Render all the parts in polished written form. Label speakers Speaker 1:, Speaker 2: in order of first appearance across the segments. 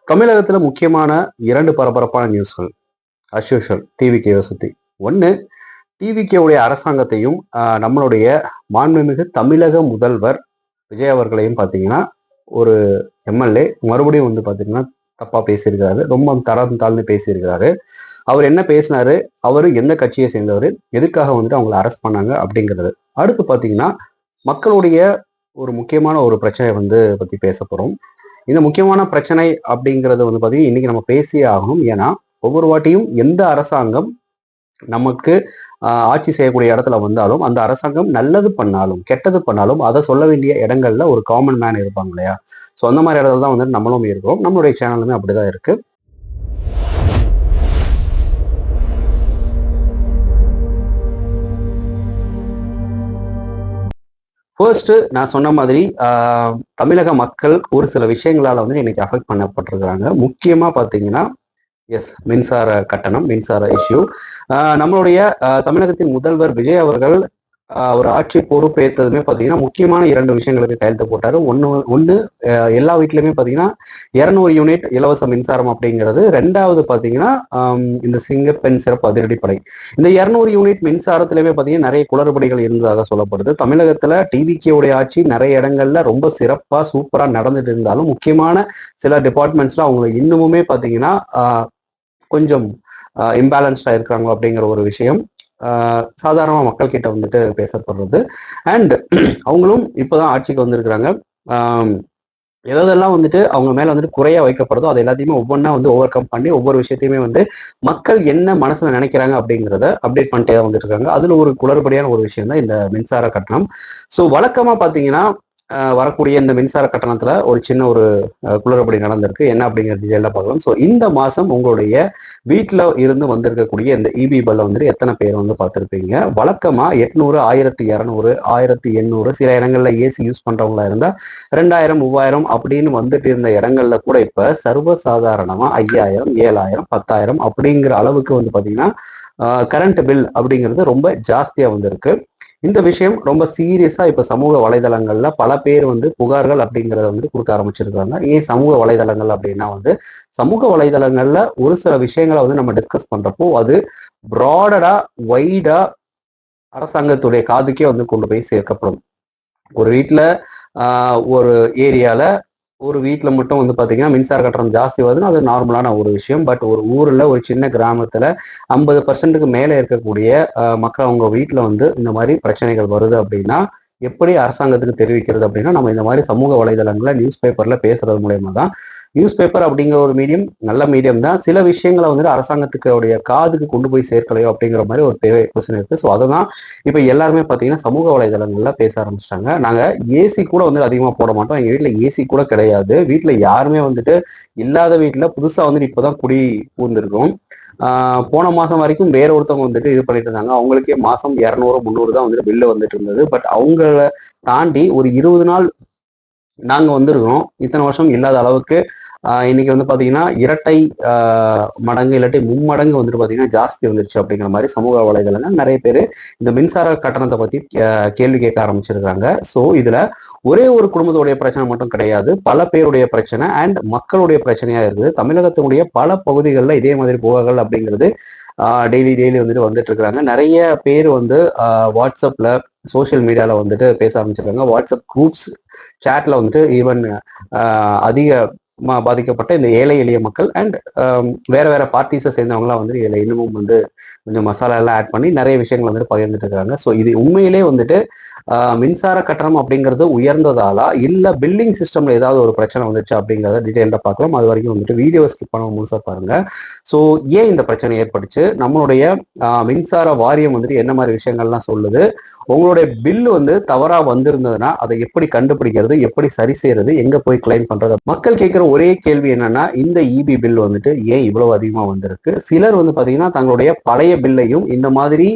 Speaker 1: தமிழகத்துல முக்கியமான 2 பரபரப்பான நியூஸ்கள் அஸ்யூஷுவல் டிவிகேவை சுத்தி. ஒன்று, டிவிகேவுடைய அரசாங்கத்தையும் நம்மளுடைய மாண்புமிகு தமிழக முதல்வர் விஜய் அவர்களையும் பார்த்தீங்கன்னா ஒரு எம்எல்ஏ மறுபடியும் வந்து பார்த்தீங்கன்னா தப்பா பேசியிருக்கிறாரு. ரொம்ப தரம் தாழ்ந்து பேசியிருக்கிறாரு. அவர் என்ன பேசினாரு, அவர் எந்த கட்சியை சேர்ந்தவர், எதுக்காக வந்துட்டு அவங்களை அரெஸ்ட் பண்ணாங்க அப்படிங்கிறது. அடுத்து பார்த்தீங்கன்னா மக்களுடைய ஒரு முக்கியமான ஒரு பிரச்சனையை வந்து பத்தி பேச போறோம். இந்த முக்கியமான பிரச்சனை அப்படிங்கிறது வந்து பார்த்தீங்கன்னா இன்னைக்கு நம்ம பேசியே ஆகணும். ஏன்னா ஒவ்வொரு வாட்டியும் எந்த அரசாங்கம் நமக்கு ஆட்சி செய்யக்கூடிய இடத்துல வந்தாலும் அந்த அரசாங்கம் நல்லது பண்ணாலும் கெட்டது பண்ணாலும் அதை சொல்ல வேண்டிய இடங்கள்ல ஒரு காமன் மேன் இருப்பாங்க இல்லையா? ஸோ அந்த மாதிரி இடத்துல தான் வந்து நம்மளும் இருக்கிறோம். நம்மளுடைய சேனலுமே அப்படிதான் இருக்கு. ஃபர்ஸ்ட் நான் சொன்ன மாதிரி தமிழக மக்கள் ஒரு சில விஷயங்களால வந்து இன்னைக்கு அஃபெக்ட் பண்ணப்பட்டிருக்கிறாங்க. முக்கியமா பாத்தீங்கன்னா மின்சார கட்டணம், மின்சார இஷ்யூ. நம்மளுடைய தமிழகத்தின் முதல்வர் விஜய் அவர்கள் ஒரு ஆட்சி பொறுப்பேற்றதுமே பார்த்தீங்கன்னா முக்கியமான 2 விஷயங்களுக்கு கையெழுத்து போட்டாரு. ஒன்று எல்லா வீட்லையுமே பார்த்தீங்கன்னா 200 யூனிட் இலவச மின்சாரம் அப்படிங்கிறது. 2வது பார்த்தீங்கன்னா இந்த சிங்கப்பெண் சிறப்பு அதிரடிப்படை. இந்த 200 யூனிட் மின்சாரத்திலுமே பார்த்தீங்கன்னா நிறைய குளறுபடிகள் இருந்ததாக சொல்லப்படுது. தமிழகத்துல டிவிகேவுடைய ஆட்சி நிறைய இடங்கள்ல ரொம்ப சிறப்பா சூப்பரா நடந்துட்டு இருந்தாலும் முக்கியமான சில டிபார்ட்மெண்ட்ஸ்ல அவங்க இன்னுமுமே பார்த்தீங்கன்னா கொஞ்சம் இம்பேலன்ஸ்டா இருக்காங்க அப்படிங்கிற ஒரு விஷயம் சாதாரண மக்கள் கிட்ட வந்துட்டு பேசப்படுறது. அண்ட் அவங்களும் இப்பதான் ஆட்சிக்கு வந்திருக்கிறாங்க. எதெல்லாம் வந்துட்டு அவங்க மேல வந்துட்டு குறையா வைக்கப்படுதோ அது எல்லாத்தையுமே ஒவ்வொன்றா வந்து ஓவர் கம் பண்ணி ஒவ்வொரு விஷயத்தையுமே வந்து மக்கள் என்ன மனசுல நினைக்கிறாங்க அப்படிங்கிறத அப்டேட் பண்ணிட்டே தான் வந்துட்டு இருக்காங்க. அதுல ஒரு குளறுபடியான ஒரு விஷயம் தான் இந்த மின்சார கட்டணம். ஸோ வழக்கமா பாத்தீங்கன்னா வரக்கூடிய இந்த மின்சார கட்டணத்துல ஒரு சின்ன ஒரு குளறுபடி நடந்திருக்கு. என்ன அப்படிங்கிறது டீடைலா பார்க்கலாம். ஸோ இந்த மாசம் உங்களுடைய வீட்டுல இருந்து வந்திருக்கக்கூடிய இந்த இபி பல்ல வந்துட்டு எத்தனை பேர் வந்து பார்த்துருப்பீங்க? வழக்கமா 800, 1200, 1800, சில இடங்கள்ல ஏசி யூஸ் பண்றவங்களா இருந்தா 2000, 3000 அப்படின்னு வந்துட்டு இருந்த இடங்கள்ல கூட இப்ப சர்வசாதாரணமா 5000, 7000, 10,000 அப்படிங்கிற அளவுக்கு வந்து பாத்தீங்கன்னா கரண்ட் பில் அப்படிங்கிறது ரொம்ப ஜாஸ்தியா வந்திருக்கு. இந்த விஷயம் ரொம்ப சீரியஸா இப்ப சமூக வலைதளங்கள்ல பல பேர் வந்து புகார்கள் அப்படிங்கிறத வந்து கொடுக்க ஆரம்பிச்சிருக்காங்க. ஏன் சமூக வலைதளங்கள் அப்படின்னா வந்து சமூக வலைதளங்கள்ல ஒரு சில விஷயங்களை வந்து நம்ம டிஸ்கஸ் பண்றப்போ அது ப்ராடா வைடா அரசாங்கத்துடைய காதுக்கே வந்து கொண்டு போய் சேர்க்கப்படும். ஒரு வீட்டுல ஒரு ஏரியால ஒரு வீட்டில் மட்டும் வந்து பார்த்தீங்கன்னா மின்சார கட்டணம் ஜாஸ்தி வருதுன்னா அது நார்மலான ஒரு விஷயம். பட் ஒரு ஊரில் ஒரு சின்ன கிராமத்தில் 50% மேலே இருக்கக்கூடிய மக்கள் அவங்க வீட்டில் வந்து இந்த மாதிரி பிரச்சனைகள் வருது அப்படின்னா எப்படி அரசாங்கத்துக்கு தெரிவிக்கிறது அப்படின்னா நம்ம இந்த மாதிரி சமூக வலைதளங்களில் நியூஸ் பேப்பரில் பேசுறது மூலயமா தான். நியூஸ் பேப்பர் அப்படிங்கிற ஒரு மீடியம் நல்ல மீடியம் தான். சில விஷயங்களை வந்துட்டு அரசாங்கத்துக்கு காதுக்கு கொண்டு போய் சேர்க்கலையோ அப்படிங்கிற மாதிரி ஒரு தேவை கொஸ்டின் இருக்கு. ஸோ அதுதான் இப்போ எல்லாருமே பார்த்தீங்கன்னா சமூக வலைதளங்கள்ல பேச ஆரம்பிச்சிட்டாங்க. நாங்கள் ஏசி கூட வந்து அதிகமாக போட மாட்டோம். எங்கள் வீட்டில் ஏசி கூட கிடையாது. வீட்டில் யாருமே வந்துட்டு இல்லாத வீட்டில் புதுசாக வந்துட்டு இப்போதான் குடி பூந்திருக்கோம். போன மாசம் வரைக்கும் வேற ஒருத்தவங்க வந்துட்டு இது பண்ணிட்டு இருந்தாங்க. அவங்களுக்கே மாசம் 200, 300 தான் வந்துட்டு பில்லு வந்துட்டு இருந்தது. பட் அவங்கள தாண்டி ஒரு 20 நாள் நாங்க வந்திருக்கிறோம். இத்தனை வருஷம் இல்லாத அளவுக்கு இன்னைக்கு வந்து பாத்தீங்கன்னா இரட்டை மடங்கு இல்லாட்டி மும்மடங்கு வந்துட்டு பாத்தீங்கன்னா ஜாஸ்தி வந்துருச்சு அப்படிங்கிற மாதிரி சமூக வலைதளங்கள் நிறைய பேர் இந்த மின்சார கட்டணத்தை பத்தி கேள்வி கேட்க ஆரம்பிச்சிருக்காங்க. ஸோ இதுல ஒரே ஒரு குடும்பத்துடைய பிரச்சனை மட்டும் கிடையாது, பல பேருடைய பிரச்சனை அண்ட் மக்களுடைய பிரச்சனையா இருக்குது. தமிழகத்தினுடைய பல பகுதிகளில் இதே மாதிரி புகார்கள் அப்படிங்கிறது டெய்லி வந்துட்டு இருக்கிறாங்க. நிறைய பேர் வந்து வாட்ஸ்அப்ல சோசியல் மீடியால வந்துட்டு பேச ஆரம்பிச்சிருக்காங்க. வாட்ஸ்அப் குரூப்ஸ் சாட்ல வந்துட்டு ஈவன் அதிக பாதிக்கப்பட்ட இந்த ஏழை எளிய மக்கள் அண்ட் வேற பார்ட்டிஸை சேர்ந்தவங்களாம் வந்து இதுல இன்னமும் வந்து கொஞ்சம் மசாலா எல்லாம் ஆட் பண்ணி நிறைய விஷயங்கள் வந்துட்டு பகிர்ந்துட்டு இருக்காங்க. ஸோ இது உண்மையிலே வந்துட்டு மின்சார கட்டணம் அப்படிங்கிறது உயர்ந்ததாலா இல்ல பில்லிங் சிஸ்டம்ல ஏதாவது ஒரு பிரச்சனை வந்துச்சு அப்படிங்கிறத டீட்டெயிலாக பார்க்கலாம். அது வரைக்கும் வந்துட்டு வீடியோ ஸ்கிப் பண்ண முழுசா பாருங்க. ஸோ ஏன் இந்த பிரச்சனை ஏற்பட்டுச்சு, நம்மளுடைய மின்சார வாரியம் வந்துட்டு என்ன மாதிரி விஷயங்கள்லாம் சொல்லுது, உங்களுடைய பில்லு வந்து தவறா வந்திருந்ததுன்னா அதை எப்படி கண்டுபிடிக்கிறது, எப்படி சரி செய்யறது, எங்க போய் கிளைம் பண்றது. மக்கள் கேட்கிற ஒரே கேள்வி என்னன்னா இந்த இபி பில் வந்துட்டு ஏன் இவ்வளவு அதிகமா வந்திருக்கு. சிலர் வந்து பாத்தீங்கன்னா தங்களுடைய பழைய பில்லையும் இந்த மாதிரி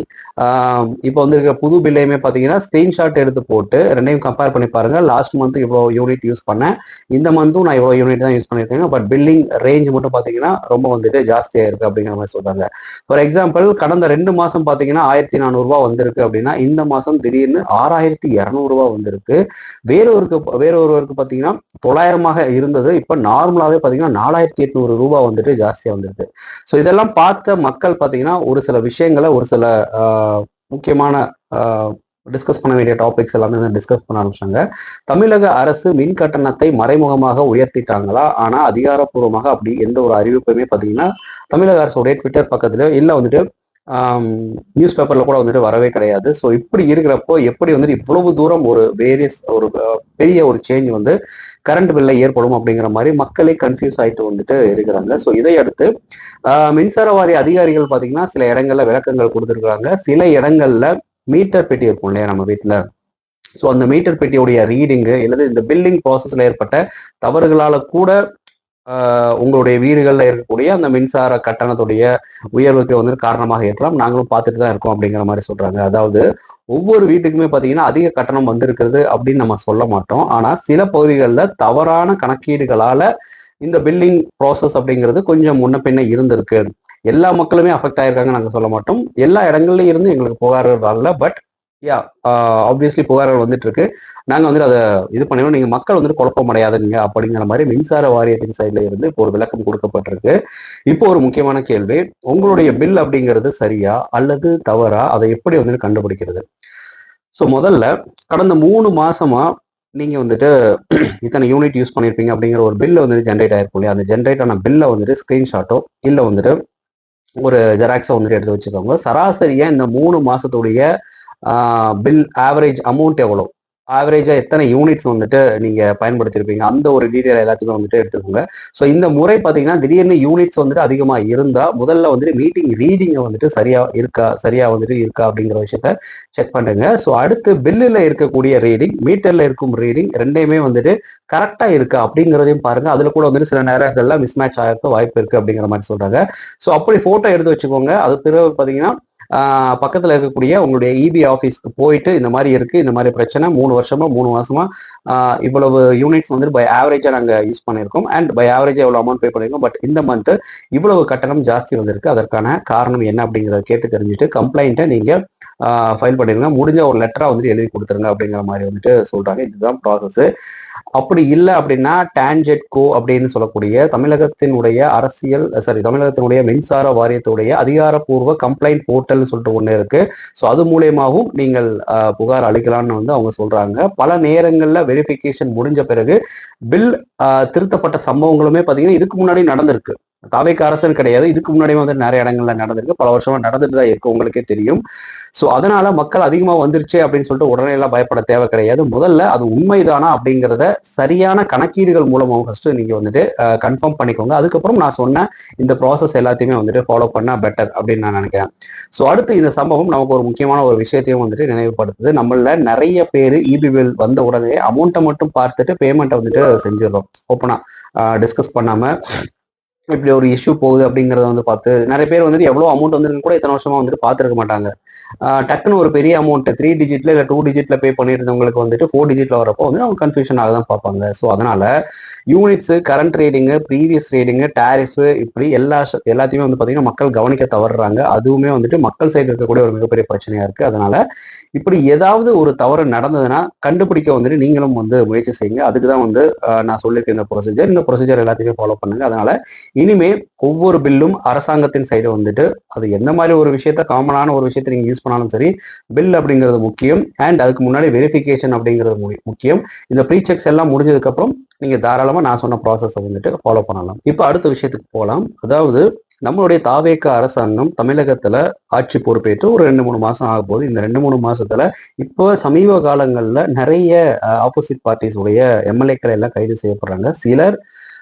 Speaker 1: இப்போ வந்து இருக்க புது பில்லையுமே பாத்தீங்கன்னா ஸ்கிரீன்ஷாட் எடுத்து போட்டு ரெண்டையும் கம்பேர் பண்ணி பாருங்க. லாஸ்ட் மந்த் இவ்வளவு யூனிட் யூஸ் பண்ணேன், இந்த மந்த்தும் நான் இவ்வளவு யூனிட் தான் யூஸ் பண்ணிருக்கேன். பட் பில்லிங் ரேஞ்ச் மட்டும் பாத்தீங்கன்னா ரொம்ப வந்துட்டு ஜாஸ்தியா இருக்கு அப்படிங்கிற மாதிரி சொல்றாங்க. ஃபார் எக்ஸாம்பிள் கடந்த 2 மாசம் பாத்தீங்கன்னா 1400 வந்திருக்கு அப்படின்னா இந்த மாசம் திடீர்னு 6200 வந்திருக்கு. வேறொருவருக்கு பாத்தீங்கன்னா 900 இருந்தது, இப்ப நார்மலாவே பாத்தீங்கன்னா 4800 ரூபாய் வந்துட்டு ஜாஸ்தியா வந்துருக்கு. ஸோ இதெல்லாம் பார்த்த மக்கள் பாத்தீங்கன்னா ஒரு சில விஷயங்களை ஒரு சில முக்கியமான டிஸ்கஸ் பண்ண வேண்டிய டாபிக்ஸ் எல்லாமே டிஸ்கஸ் பண்ண ஆரம்பிச்சாங்க. தமிழக அரசு மின் கட்டணத்தை மறைமுகமாக உயர்த்திட்டாங்களா, ஆனா அதிகாரப்பூர்வமாக அப்படி எந்த ஒரு அறிவிப்புமே பாத்தீங்கன்னா தமிழக அரசுடைய ட்விட்டர் பக்கத்துல இல்ல வந்துட்டு நியூஸ் பேப்பர்ல கூட வந்துட்டு வரவே கிடையாது. ஸோ இப்படி இருக்கிறப்போ எப்படி வந்துட்டு இவ்வளவு தூரம் ஒரு ஒரு பெரிய ஒரு சேஞ்ச் வந்து கரண்ட் பில்ல ஏற்படும் அப்படிங்கிற மாதிரி மக்களே கன்ஃபியூஸ் ஆயிட்டு வந்துட்டு இருக்கிறாங்க. ஸோ இதை அடுத்து மின்சார வாரிய அதிகாரிகள் பாத்தீங்கன்னா சில இடங்கள்ல விளக்கங்கள் கொடுத்துருக்காங்க. சில இடங்கள்ல மீட்டர் பெட்டி இருக்கும் இல்லையா நம்ம வீட்டுல, ஸோ அந்த மீட்டர் பெட்டியுடைய ரீடிங்கு அல்லது இந்த பில்லிங் ப்ராசஸ்ல ஏற்பட்ட தவறுகளால கூட உங்களுடைய வீடுகளில் இருக்கக்கூடிய அந்த மின்சார கட்டணத்துடைய உயர்வுக்கு வந்து காரணமாக இருக்கலாம். நாங்களும் பார்த்துட்டு தான் இருக்கோம் அப்படிங்கிற மாதிரி சொல்றாங்க. அதாவது ஒவ்வொரு வீட்டுக்குமே பார்த்தீங்கன்னா அதிக கட்டணம் வந்திருக்கிறது அப்படின்னு நம்ம சொல்ல மாட்டோம். ஆனா சில பகுதிகளில் தவறான கணக்கீடுகளால இந்த பில்லிங் ப்ராசஸ் அப்படிங்கிறது கொஞ்சம் முன்ன பின்ன இருந்திருக்கு. எல்லா மக்களுமே அஃபெக்ட் ஆயிருக்காங்க நாங்கள் சொல்ல மாட்டோம். எல்லா இடங்கள்லயும் இருந்து எங்களுக்கு புகார்கள் வரல. பட் ஆப்வியஸ்லி புகார்கள் வந்துட்டு இருக்கு. நாங்க வந்துட்டு அதை இது பண்ணிடுவோம். நீங்க மக்கள் வந்துட்டு குழப்பம் அடையாதுங்க அப்படிங்கிற மாதிரி மின்சார வாரியத்தின் சைட்ல இருந்து இப்போ ஒரு விளக்கம் கொடுக்கப்பட்டிருக்கு. இப்போ ஒரு முக்கியமான கேள்வி, உங்களுடைய பில் அப்படிங்கிறது சரியா அல்லது தவறா, அதை எப்படி வந்துட்டு கண்டுபிடிக்கிறது? ஸோ முதல்ல கடந்த 3 மாசமா நீங்க வந்துட்டு இத்தனை யூனிட் யூஸ் பண்ணிருப்பீங்க அப்படிங்கிற ஒரு பில்ல வந்துட்டு ஜென்ரேட் ஆயிருக்கும் இல்லையா, அந்த ஜென்ரேட் ஆன பில்ல வந்துட்டு ஸ்கிரீன்ஷாட்டோ இல்ல வந்துட்டு ஒரு ஜெராக்ஸோ வந்துட்டு எடுத்து வச்சுக்கோங்க. சராசரியா இந்த 3 மாசத்துடைய பில் ஆவரேஜ் அமௌண்ட் எவ்வளோ, ஆவரேஜா எத்தனை யூனிட்ஸ் வந்துட்டு நீங்க பயன்படுத்திருப்பீங்க, அந்த ஒரு டீடைல் எல்லாத்தையுமே வந்துட்டு எடுத்துக்கோங்க. ஸோ இந்த முறை பார்த்தீங்கன்னா திடீர்னு யூனிட்ஸ் வந்துட்டு அதிகமா இருந்தா முதல்ல வந்துட்டு மீட்டிங் ரீடிங்கை வந்துட்டு சரியா வந்துட்டு இருக்கா அப்படிங்கிற விஷயத்த செக் பண்ணுங்க. ஸோ அடுத்து பில்லுல இருக்கக்கூடிய ரீடிங், மீட்டர்ல இருக்கும் ரீடிங் ரெண்டையுமே வந்துட்டு கரெக்டா இருக்கா அப்படிங்கிறதையும் பாருங்க. அதுல கூட வந்துட்டு சில நேரங்கள்ல மிஸ்மேட்ச் ஆகிறதுக்கு வாய்ப்பு இருக்கு அப்படிங்கிற மாதிரி சொல்றாங்க. ஸோ அப்படி போட்டோ எடுத்து வச்சுக்கோங்க. அது பிறகு பார்த்தீங்கன்னா பக்கத்துல இருக்கக்கூடிய உங்களுடைய இபி ஆஃபீஸ்க்கு போயிட்டு இந்த மாதிரி இருக்கு, இந்த மாதிரி பிரச்சனை 3 மாசமா இவ்வளவு யூனிட்ஸ் வந்து பை ஆவரேஜா நாங்க யூஸ் பண்ணியிருக்கோம் அண்ட் பை ஆவரேஜா எவ்வளவு அமௌண்ட் பே பண்ணிருக்கோம், பட் இந்த மந்த் இவ்வளவு கட்டணம் ஜாஸ்தி வந்திருக்கு, அதற்கான காரணம் என்ன அப்படிங்கிறத கேட்டு தெரிஞ்சுட்டு கம்ப்ளைண்ட்டை நீங்க ஃபைல் பண்ணிருங்க. முடிஞ்ச ஒரு லெட்டரா வந்துட்டு எழுதி கொடுத்துருங்க அப்படிங்கிற மாதிரி வந்துட்டு சொல்றாங்க. இதுதான் ப்ராசஸ். அப்படி இல்லை அப்படின்னா டான்ஜெட்கோ அப்படின்னு சொல்லக்கூடிய தமிழகத்தினுடைய மின்சார வாரியத்துடைய அதிகாரப்பூர்வ கம்ப்ளைண்ட் போர்ட்டல் சொல்லிட்டு ஒண்ணு இருக்கு. ஸோ அது மூலியமாகவும் நீங்கள் புகார் அளிக்கலாம்னு வந்து அவங்க சொல்றாங்க. பல நேரங்கள்ல வெரிஃபிகேஷன் முடிஞ்ச பிறகு பில் திருத்தப்பட்ட சம்பவங்களுமே பாத்தீங்கன்னா இதுக்கு முன்னாடி நடந்திருக்கு. தாவேக்க அரசன் கிடையாது, இதுக்கு முன்னாடியே வந்து நிறைய இடங்கள்ல நடந்திருக்கு, பல வருஷமா நடந்துட்டு தான் இருக்கு, உங்களுக்கே தெரியும். ஸோ அதனால மக்கள் அதிகமா வந்துருச்சு அப்படின்னு சொல்லிட்டு உடனே எல்லாம் பயப்பட தேவை கிடையாது. முதல்ல அது உண்மைதானா அப்படிங்கிறத சரியான கணக்கீடுகள் மூலமாக ஃபர்ஸ்ட் நீங்க வந்துட்டு கன்ஃபார்ம் பண்ணிக்கோங்க. அதுக்கப்புறம் நான் சொன்ன இந்த ப்ராசஸ் எல்லாத்தையுமே வந்துட்டு ஃபாலோ பண்ணா பெட்டர் அப்படின்னு நான் நினைக்கிறேன். ஸோ அடுத்து இந்த சம்பவம் நமக்கு ஒரு முக்கியமான ஒரு விஷயத்தையும் வந்துட்டு நினைவுபடுத்துது. நம்மள நிறைய பேர் இபி பில் வந்த உடனே அமௌண்ட்டை மட்டும் பார்த்துட்டு பேமெண்ட்டை வந்துட்டு செஞ்சிடறோம், ஓப்பனா டிஸ்கஸ் பண்ணாம இப்படி ஒரு இஷ்யூ போகுது அப்படிங்கறத வந்து பார்த்து நிறைய பேர் வந்துட்டு எவ்வளவு அமௌண்ட் வந்துருக்கு கூட இத்தனை வருஷமா வந்துட்டு பார்த்துருக்க மாட்டாங்க. டக்குன்னு ஒரு பெரிய அமௌண்ட் 3 டிஜிட்ல இல்லை 2 டிஜிட்ல பே பண்ணியிருந்தவங்களுக்கு வந்துட்டு 4 டிஜிட்ல வரப்போ வந்து அவங்க கன்ஃபியூஷன் ஆக தான் பார்ப்பாங்க. ஸோ அதனால units, current reading, previous reading, tariff, இப்படி எல்லாத்தையுமே வந்து பார்த்தீங்கன்னா மக்கள் கவனிக்க தவறுறாங்க. அதுவுமே வந்துட்டு மக்கள் சைடு இருக்கக்கூடிய ஒரு மிகப்பெரிய பிரச்சனையா இருக்கு. அதனால இப்படி ஏதாவது ஒரு தவறு நடந்ததுன்னா கண்டுபிடிக்க வந்துட்டு நீங்களும் வந்து முயற்சி செய்யுங்க. அதுக்கு தான் வந்து நான் சொல்லியிருக்கேன் இந்த ப்ரொசீஜர் எல்லாத்தையுமே ஃபாலோ பண்ணுங்க. அதனால இனிமே ஒவ்வொரு பில்லும் அரசாங்கத்தின் சைடு வந்துட்டு அது எந்த மாதிரி ஒரு விஷயத்த காமனான ஒரு விஷயத்த நீங்க யூஸ் பண்ணாலும் சரி, பில் அப்படிங்கிறது முக்கியம் அண்ட் அதுக்கு முன்னாடி வெரிஃபிகேஷன் அப்படிங்கிறது முக்கியம். இந்த ப்ரீ செக்ஸ் எல்லாம் முடிஞ்சதுக்கு அப்புறம் நீங்க தாராளமா நான் சொன்ன ப்ராசஸ் வந்துட்டு ஃபாலோ பண்ணலாம். இப்போ அடுத்த விஷயத்துக்கு போகலாம். அதாவது நம்மளுடைய தாவேக்க அரசாங்கம் தமிழகத்துல ஆட்சி பொறுப்பேற்று ஒரு 2-3 மாசம் ஆக போகுது. இந்த 2-3 மாசத்துல இப்போ சமீப காலங்கள்ல நிறைய ஆப்போசிட் பார்ட்டிஸ் உடைய எம்எல்ஏக்கள் எல்லாம் கைது செய்யப்படுறாங்க. சிலர்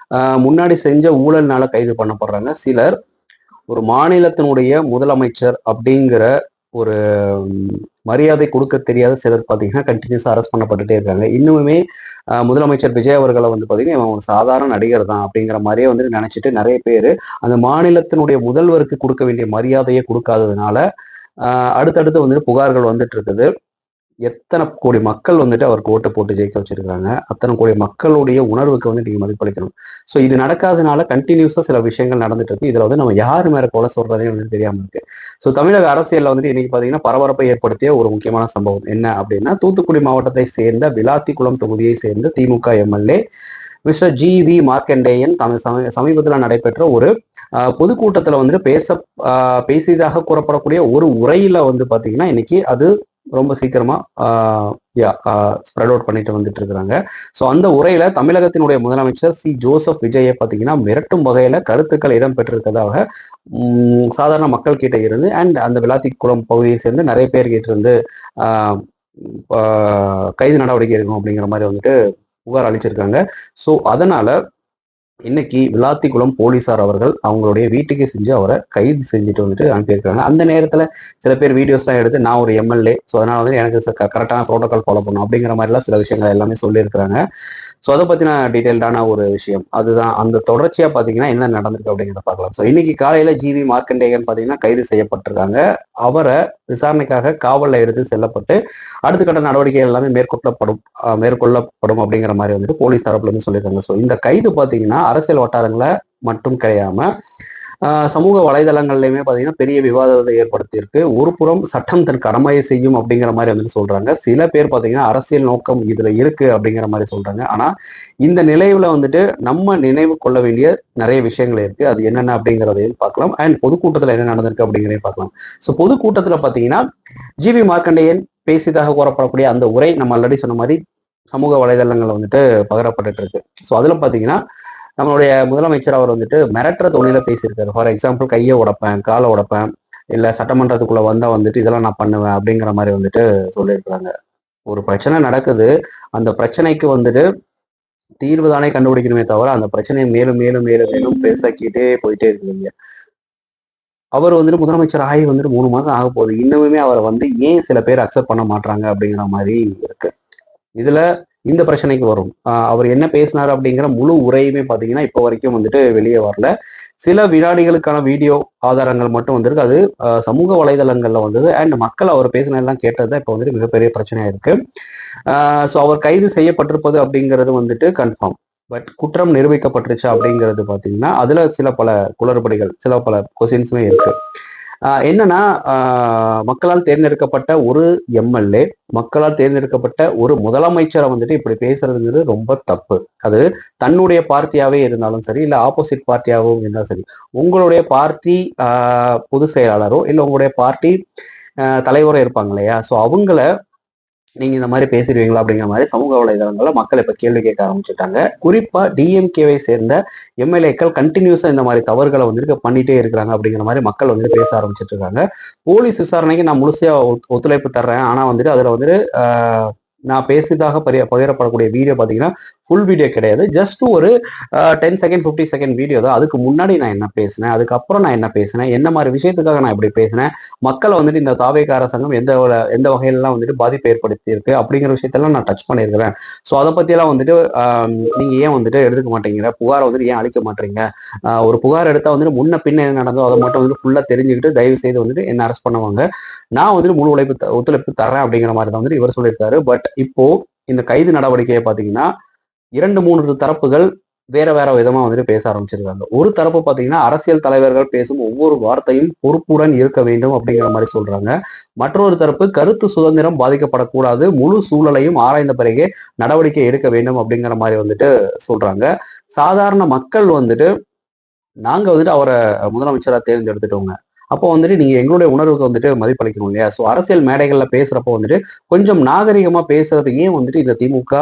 Speaker 1: முன்னாடி செஞ்ச ஊழல்னால கைது பண்ணப்படுறாங்க. சிலர் ஒரு மாநிலத்தினுடைய முதலமைச்சர் அப்படிங்கிற ஒரு மரியாதை கொடுக்க தெரியாத சிலர் பார்த்தீங்கன்னா கண்டினியூஸா அரெஸ்ட் பண்ணப்பட்டுட்டே இருக்காங்க. இன்னுமே முதலமைச்சர் விஜய் அவர்களை வந்து பார்த்தீங்கன்னா இவன் ஒரு சாதாரண நடிகர் தான் அப்படிங்கிற மாதிரியே வந்து நினைச்சிட்டு நிறைய பேர் அந்த மாநிலத்தினுடைய முதல்வருக்கு கொடுக்க வேண்டிய மரியாதையை கொடுக்காததுனால அடுத்தடுத்து வந்துட்டு புகார்கள் வந்துட்டு இருக்குது. எத்தனை கோடி மக்கள் வந்துட்டு அவருக்கு ஓட்டு போட்டு ஜெயிக்க வச்சிருக்காங்க, அத்தனை கோடி மக்களுடைய உணர்வுக்கு வந்து நீங்க மதிப்பளிக்கணும். ஸோ இது நடக்காதனால கண்டினியூஸா சில விஷயங்கள் நடந்துட்டு இருக்கு. இதுல வந்து நம்ம யாரு மேல கொலை சொல்றதே வந்து தெரியாம இருக்கு. ஸோ தமிழக அரசியல்ல வந்துட்டு இன்னைக்கு பாத்தீங்கன்னா பரபரப்பை ஏற்படுத்திய ஒரு முக்கியமான சம்பவம் என்ன அப்படின்னா, தூத்துக்குடி மாவட்டத்தை சேர்ந்த விளாத்திக்குளம் தொகுதியை சேர்ந்த திமுக எம்எல்ஏ மிஸ்டர் ஜி.வி. மார்க்கண்டேயன் சமீபத்தில் நடைபெற்ற ஒரு பொதுக்கூட்டத்துல வந்துட்டு பேசியதாக கூறப்படக்கூடிய ஒரு உரையில வந்து பாத்தீங்கன்னா இன்னைக்கு அது ரொம்ப சீக்கிரமா ஸ்ப்ரெட் அவுட் பண்ணிட்டு வந்துட்டு இருக்கிறாங்க. ஸோ அந்த உரையில தமிழகத்தினுடைய முதலமைச்சர் ஜோசப் விஜயை பார்த்தீங்கன்னா மிரட்டும் வகையில கருத்துக்கள் இடம்பெற்றிருக்கதாக சாதாரண மக்கள் கிட்ட இருந்து அண்ட் அந்த விளாத்திக்குளம் பகுதியை சேர்ந்து நிறைய பேர் கிட்ட இருந்து கைது நடவடிக்கை எடுக்கணும் அப்படிங்கிற மாதிரி வந்துட்டு புகார் அளிச்சிருக்காங்க. ஸோ அதனால இன்னைக்கு விளாத்திக்குளம் போலீசார் அவர்கள் அவங்களுடைய வீட்டுக்கு செஞ்சு அவரை கைது செஞ்சுட்டு வந்துட்டு அனுப்பியிருக்காங்க. அந்த நேரத்துல சில பேர் வீடியோஸ்லாம் எடுத்து நான் ஒரு எம்எல்ஏ, ஸோ அதனால வந்து எனக்கு கரெக்டான ப்ரோட்டோகால் ஃபாலோ பண்ணும் அப்படிங்கிற மாதிரிலாம் சில விஷயங்கள் எல்லாமே சொல்லியிருக்கிறாங்க. ஸோ அதை பத்தின டீட்டெயில்டான ஒரு விஷயம் அதுதான். அந்த தொடர்ச்சியா பாத்தீங்கன்னா என்ன நடந்திருக்கு அப்படிங்கிறத பார்க்கலாம். ஸோ இன்னைக்கு காலையில ஜி.வி. மார்க்கண்டேயன் பாத்தீங்கன்னா கைது செய்யப்பட்டிருக்காங்க. அவரை விசாரணைக்காக காவல்ல எடுத்து செல்லப்பட்டு அடுத்த கட்ட நடவடிக்கைகள் எல்லாமே மேற்கொள்ளப்படும் அப்படிங்கிற மாதிரி வந்துட்டு போலீஸ் தரப்புல இருந்து சொல்லியிருக்காங்க. ஸோ இந்த கைது பாத்தீங்கன்னா அரசியல் வட்டாரங்களை மட்டும் கிடையாம சமூக வலைதளங்கள்லயுமே பாத்தீங்கன்னா பெரிய விவாதத்தை ஏற்படுத்தியிருக்கு. ஒரு புறம் சட்டம் தன் கடமையை செய்யும் அப்படிங்கிற மாதிரி வந்துட்டு சொல்றாங்க. சில பேர் பாத்தீங்கன்னா அரசியல் நோக்கம் இதுல இருக்கு அப்படிங்கிற மாதிரி சொல்றாங்க. ஆனா இந்த நிலைவுல வந்துட்டு நம்ம நினைவு கொள்ள வேண்டிய நிறைய விஷயங்கள் இருக்கு. அது என்னென்ன அப்படிங்கிறதையும் பார்க்கலாம் அண்ட் பொதுக்கூட்டத்துல என்ன நடந்திருக்கு அப்படிங்கிறதையும் பார்க்கலாம். ஸோ பொதுக்கூட்டத்துல பாத்தீங்கன்னா ஜி.வி. மார்க்கண்டேயன் பேசியதாக கூறப்படக்கூடிய அந்த உரை நம்ம ஆல்ரெடி சொன்ன மாதிரி சமூக வலைதளங்கள்ல வந்துட்டு பகிரப்பட்டு இருக்கு. ஸோ அதுல பாத்தீங்கன்னா நம்மளுடைய முதலமைச்சர் அவர் வந்துட்டு மிரட்டுற தொழில பேசியிருக்காரு. ஃபார் எக்ஸாம்பிள் கையை உடைப்பேன், காலை உடைப்பேன், இல்ல சட்டமன்றத்துக்குள்ள வந்தா வந்துட்டு இதெல்லாம் நான் பண்ணுவேன் அப்படிங்கிற மாதிரி வந்துட்டு சொல்லியிருக்காங்க. ஒரு பிரச்சனை நடக்குது, அந்த பிரச்சனைக்கு வந்துட்டு தீர்வு தானே கண்டுபிடிக்கணுமே தவிர அந்த பிரச்சனையை மேலும் மேலும் மேலும் மேலும் பெருசாக்கிட்டே போயிட்டே இருக்குங்க. அவர் வந்துட்டு முதலமைச்சர் ஆகி வந்துட்டு 3 மாதம் ஆக போகுது. இன்னுமே அவரை வந்து ஏன் சில பேர் அக்செப்ட் பண்ண மாட்டாங்க அப்படிங்கிற மாதிரி இருக்கு. இதுல இந்த பிரச்சனைக்கு வரும். அவர் என்ன பேசினாரு அப்படிங்கிற முழு உரையுமே பாத்தீங்கன்னா இப்போ வரைக்கும் வந்துட்டு வெளியே வரல. சில வினாடிகளுக்கான வீடியோ ஆதாரங்கள் மட்டும் வந்திருக்கு. அது சமூக வலைதளங்கள்ல வந்தது அண்ட் மக்கள் அவர் பேசினதெல்லாம் கேட்டதுதான் இப்போ வந்துட்டு மிகப்பெரிய பிரச்சனையா இருக்கு. ஸோ அவர் கைது செய்யப்பட்டிருப்பது அப்படிங்கிறது வந்துட்டு கன்ஃபார்ம். பட் குற்றம் நிரூபிக்கப்பட்டுருச்சு அப்படிங்கிறது பாத்தீங்கன்னா அதுல சில பல குளறுபடிகள், சில பல கொஸ்டின்ஸுமே இருக்கு. என்னன்னா மக்களால் தேர்ந்தெடுக்கப்பட்ட ஒரு எம்எல்ஏ, மக்களால் தேர்ந்தெடுக்கப்பட்ட ஒரு முதலமைச்சரை வந்துட்டு இப்படி பேசுறதுங்கிறது ரொம்ப தப்பு. அது தன்னுடைய பார்ட்டியாவே இருந்தாலும் சரி, இல்ல ஆப்போசிட் பார்ட்டியாகவும் இருந்தாலும் சரி, உங்களுடைய பார்ட்டி பொதுச் செயலாளரோ இல்ல உங்களுடைய பார்ட்டி தலைவரோ இருப்பாங்க இல்லையா, ஸோ அவங்கள நீங்க இந்த மாதிரி பேசிடுவீங்களா அப்படிங்கிற மாதிரி சமூக வலைதளங்கள்ல மக்கள் இப்ப கேள்வி கேட்க ஆரம்பிச்சுட்டாங்க. குறிப்பா டிஎம்கேவை சேர்ந்த எம்எல்ஏக்கள் கண்டினியூஸா இந்த மாதிரி தவறுகளை வந்துட்டு பண்ணிட்டே இருக்கிறாங்க அப்படிங்கிற மாதிரி மக்கள் வந்துட்டு பேச ஆரம்பிச்சுட்டு இருக்காங்க. போலீஸ் விசாரணைக்கு நான் முழுசையா ஒத்துழைப்பு தர்றேன், ஆனா வந்துட்டு அதுல வந்துட்டு நான் பேசியதாக பகிரப்படக்கூடிய வீடியோ பார்த்தீங்கன்னா ஃபுல் வீடியோ கிடையாது. ஜஸ்ட் ஒரு 10 செகண்ட் 50 செகண்ட் வீடியோ தான். அதுக்கு முன்னாடி நான் என்ன பேசினேன், அதுக்கப்புறம் நான் என்ன பேசினேன், என்ன மாதிரி விஷயத்துக்காக நான் இப்படி பேசினேன், மக்களை வந்துட்டு இந்த தாவேக அரசாங்கம் எந்த வகையிலலாம் வந்துட்டு பாதிப்பு ஏற்படுத்தி இருக்கு அப்படிங்கிற விஷயத்தெல்லாம் நான் டச் பண்ணியிருக்கிறேன். ஸோ அதை பற்றியெல்லாம் வந்துட்டு நீங்க ஏன் வந்துட்டு எடுத்துக்க மாட்டேங்கிற, புகாரை வந்துட்டு ஏன் அளிக்க மாட்டேங்க, ஒரு புகார் எடுத்தா வந்துட்டு முன்ன பின்ன என்ன நடந்தோ அதை மட்டும் வந்துட்டு ஃபுல்லா தெரிஞ்சுக்கிட்டு தயவு செய்து வந்துட்டு என்ன அரெஸ்ட் பண்ணுவாங்க, நான் வந்துட்டு முழு ஒத்துழைப்பு தரேன் அப்படிங்கிற மாதிரி தான் வந்துட்டு இவர் சொல்லியிருக்காரு. பட் இப்போ இந்த கைது நடவடிக்கையை பாத்தீங்கன்னா 2-3 தரப்புகள் வேற வேற விதமா வந்துட்டு பேச ஆரம்பிச்சிருக்காங்க. ஒரு தரப்பு பாத்தீங்கன்னா அரசியல் தலைவர்கள் பேசும் ஒவ்வொரு வார்த்தையும் பொறுப்புடன் இருக்க வேண்டும் அப்படிங்கிற மாதிரி சொல்றாங்க. மற்றொரு தரப்பு கருத்து சுதந்திரம் பாதிக்கப்படக்கூடாது, முழு சூழலையும் ஆராய்ந்த பிறகே நடவடிக்கை எடுக்க வேண்டும் அப்படிங்கிற மாதிரி வந்துட்டு சொல்றாங்க. சாதாரண மக்கள் வந்துட்டு நாங்க வந்துட்டு அவரை முதலமைச்சரா தேர்ந்தெடுத்துட்டோங்க, அப்போ வந்துட்டு நீங்க எங்களுடைய உணர்வுக்கு வந்துட்டு மதிப்பளிக்கணும் இல்லையா. ஸோ அரசியல் மேடைகள்ல பேசுறப்போ வந்துட்டு கொஞ்சம் நாகரிகமா பேசுறது ஏன் வந்துட்டு இந்த திமுக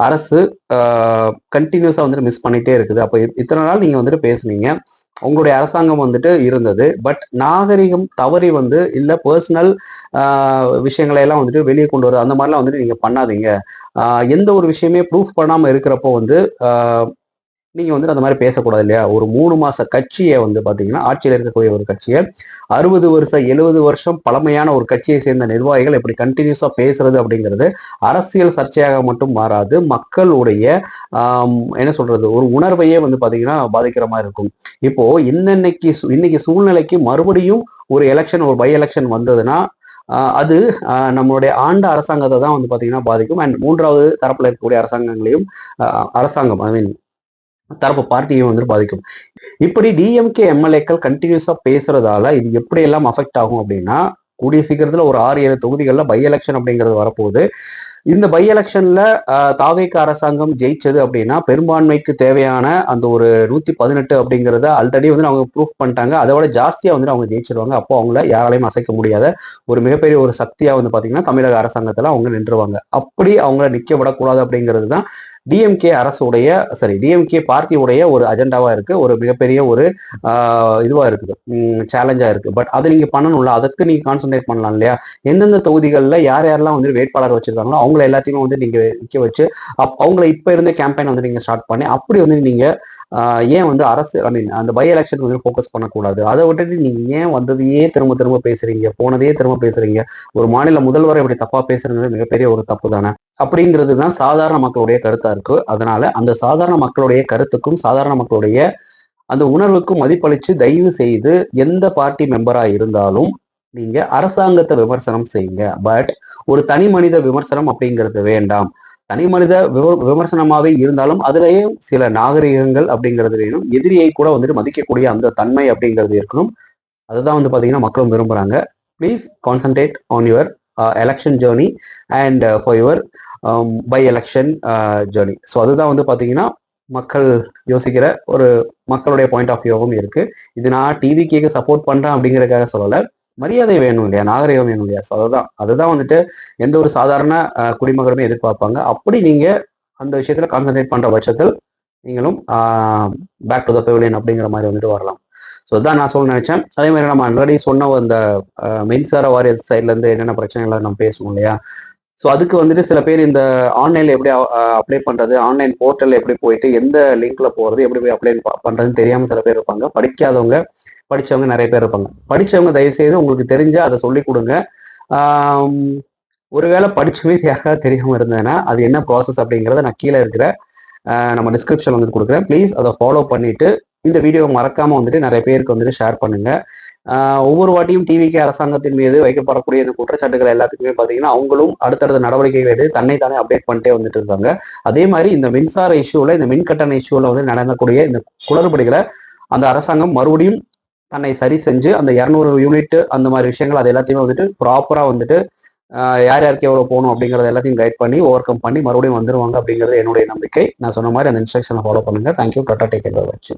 Speaker 1: அரசு கண்டினியூஸா வந்துட்டு மிஸ் பண்ணிட்டே இருக்குது. அப்போ இத்தனை நாள் நீங்க வந்துட்டு பேசுனீங்க, உங்களுடைய அரசாங்கம் வந்துட்டு இருந்தது, பட் நாகரிகம் தவறி வந்து இல்ல பர்சனல் விஷயங்களை எல்லாம் வந்துட்டு வெளியே கொண்டு வர அந்த மாதிரிலாம் வந்துட்டு நீங்க பண்ணாதீங்க. எந்த ஒரு விஷயமே ப்ரூஃப் பண்ணாம இருக்கிறப்போ வந்து நீங்க வந்துட்டு அந்த மாதிரி பேசக்கூடாது இல்லையா. ஒரு 3 மாச கட்சியை வந்து பாத்தீங்கன்னா ஆட்சியில் இருக்கக்கூடிய ஒரு கட்சியை 60 வருஷம் 70 வருஷம் பழமையான ஒரு கட்சியை சேர்ந்த நிர்வாகிகள் எப்படி கண்டினியூஸா பேசுறது அப்படிங்கிறது அரசியல் சர்ச்சையாக மட்டும் மாறாது, மக்களுடைய என்ன சொல்றது ஒரு உணர்வையே வந்து பாத்தீங்கன்னா பாதிக்கிற மாதிரி இருக்கும். இப்போ இன்னைக்கு சூழ்நிலைக்கு மறுபடியும் ஒரு எலெக்ஷன், ஒரு பை எலெக்ஷன் வந்ததுன்னா அது நம்மளுடைய ஆண்ட அரசாங்கத்தை தான் வந்து பாத்தீங்கன்னா பாதிக்கும். அண்ட் 3வது தரப்புல இருக்கக்கூடிய அரசாங்கம் ஐ மீன் தரப்பு பார்ட்டியும் வந்து பாதிக்கும். இப்படி டிஎம்கே எம்எல்ஏக்கள் கண்டினியூஸா பேசுறதால இது எப்படி எல்லாம் அஃபெக்ட் ஆகும் அப்படின்னா, கூடிய சீக்கிரத்துல ஒரு 6-7 தொகுதிகளில் பை எலெக்ஷன் அப்படிங்கிறது வரப்போகுது. இந்த பை எலெக்ஷன்ல தாவேக அரசாங்கம் ஜெயிச்சது அப்படின்னா பெரும்பான்மைக்கு தேவையான அந்த ஒரு 118 அப்படிங்கிறத ஆல்ரெடி வந்து அவங்க ப்ரூஃப் பண்ணிட்டாங்க. அதோட ஜாஸ்தியா வந்து அவங்க ஜெயிச்சிருவாங்க. அப்போ அவங்கள யாராலையும் அசைக்க முடியாத ஒரு மிகப்பெரிய ஒரு சக்தியா வந்து பாத்தீங்கன்னா தமிழக அரசாங்கத்துல அவங்க நின்றுவாங்க. அப்படி அவங்கள நிக்க விடக்கூடாது அப்படிங்கிறது தான் டிஎம்கே அரசுடைய டிஎம்கே பார்ட்டியுடைய ஒரு அஜெண்டாவா இருக்கு. ஒரு மிகப்பெரிய ஒரு இதுவா இருக்குது, சேலஞ்சா இருக்கு. பட் அதை நீங்க பண்ணணும்ல, அதுக்கு நீங்க கான்சென்ட்ரேட் பண்ணலாம் இல்லையா? எந்தெந்த தொகுதிகளில் யார் யாரெல்லாம் வந்து வேட்பாளர் வச்சிருக்காங்களோ அவங்கள எல்லாத்தையுமே வந்து நீங்க நிக்க வச்சு அவங்கள இப்ப இருந்த கேம்பெயின் வந்து நீங்க ஸ்டார்ட் பண்ணி அப்படி வந்து நீங்க ஏன் வந்து அரசு அந்த பை எலெக்ஷன் வந்து ஃபோக்கஸ் பண்ணக்கூடாது? அதை விட்டுட்டு நீங்க ஏன் வந்ததையே திரும்ப திரும்ப பேசுறீங்க, போனதையே திரும்ப பேசுறீங்க? ஒரு மாநில முதல்வரை இப்படி தப்பா பேசுறது மிகப்பெரிய ஒரு தப்பு தானே அப்படிங்கிறது தான் சாதாரண மக்களுடைய கருத்தா இருக்கு. அதனால அந்த சாதாரண மக்களுடைய கருத்துக்கும் சாதாரண மக்களுடைய அந்த உணர்வுக்கும் மதிப்பளிச்சு தயவு செய்து எந்த பார்ட்டி மெம்பரா இருந்தாலும் நீங்க அரசாங்கத்தை விமர்சனம் செய்யுங்க. பட் ஒரு தனி மனித விமர்சனம் அப்படிங்கிறது வேண்டாம். தனி மனித விமர்சனமாவே இருந்தாலும் அதுலயே சில நாகரிகங்கள் அப்படிங்கிறது வேணும். எதிரியை கூட வந்துட்டு மதிக்கக்கூடிய அந்த தன்மை அப்படிங்கிறது இருக்கணும். அதுதான் வந்து பாத்தீங்கன்னா மக்களும் விரும்புறாங்க. Please concentrate on your election journey and for your by election journey. So அதுதான் வந்து பாத்தீங்கன்னா மக்கள் யோசிக்கிற ஒரு மக்களுடைய பாயிண்ட் ஆஃப் வியூவும் இருக்கு. இது நான் டிவிக்கு சப்போர்ட் பண்றேன் அப்படிங்கிறதுக்காக சொல்லலை. மரியாதை வேணும் இல்லையா, நாகரிகம் வேணும் இல்லையா? ஸோ அதுதான் வந்துட்டு எந்த ஒரு சாதாரண குடிமகனுமே எதிர்பார்ப்பாங்க. அப்படி நீங்க அந்த விஷயத்துல கான்சென்ட்ரேட் பண்ற பட்சத்தில் நீங்களும் பேக் டு த பெவிலியன் அப்படிங்கிற மாதிரி வந்துட்டு வரலாம். ஸோ இதான் நான் சொல்ல நினைச்சேன். அதே மாதிரி நம்ம ஆல்ரெடி சொன்ன அந்த மின்சார வாரிய சைட்ல இருந்து என்னென்ன பிரச்சனைகள் நம்ம பேசணும் இல்லையா? ஸோ அதுக்கு வந்துட்டு சில பேர் இந்த ஆன்லைன்ல எப்படி அப்ளை பண்றது, ஆன்லைன் போர்ட்டல் எப்படி போயிட்டு எந்த லிங்க்ல போறது, எப்படி போய் அப்ளை பண்றதுன்னு தெரியாம சில பேர் இருப்பாங்க. படிச்சவங்க நிறைய பேர் இருப்பாங்க. படிச்சவங்க தயவு செய்து உங்களுக்கு தெரிஞ்ச அதை சொல்லி கொடுங்க. ஒருவேளை படிச்சுமே யாராவது தெரியாம இருந்ததுன்னா அது என்ன ப்ராசஸ் அப்படிங்கிறத நான் கீழே இருக்கிற நம்ம டிஸ்கிரிப்ஷன் வந்துட்டு கொடுக்குறேன். ப்ளீஸ் அதை ஃபாலோ பண்ணிட்டு இந்த வீடியோ மறக்காம வந்துட்டு நிறைய பேருக்கு வந்துட்டு ஷேர் பண்ணுங்க. ஒவ்வொரு வாட்டியும் டிவிக்கு அரசாங்கத்தின் மீது வைக்கப்படக்கூடிய இந்த குற்றச்சாட்டுகள் எல்லாத்துக்குமே பார்த்தீங்கன்னா அவங்களும் அடுத்தடுத்த நடவடிக்கைகள் எடுத்து தன்னைத்தானே அப்டேட் பண்ணிட்டே வந்துட்டு இருக்காங்க. அதே மாதிரி இந்த மின்சார இஷ்யூல, இந்த மின் கட்டண இஷ்யூல வந்து நடக்கக்கூடிய இந்த குளறுபடிகளை அந்த அரசாங்கம் மறுபடியும் தன்னை சரி செஞ்சு அந்த 200 யூனிட் அந்த மாதிரி விஷயங்கள் அது எல்லாத்தையுமே வந்துட்டு ப்ராப்பரா வந்துட்டு யார் யாருக்கு எவ்வளவு போகணும் அப்படிங்கறத எல்லாத்தையும் கைட் பண்ணி ஓவர் கம் பண்ணி மறுபடியும் வந்துருவாங்க அப்படிங்கிறது என்னுடைய நம்பிக்கை. நான் சொன்ன மாதிரி அந்த இன்ஸ்ட்ரக்ஷனை ஃபாலோ பண்ணுங்க. Thank you. Tata, take care, by.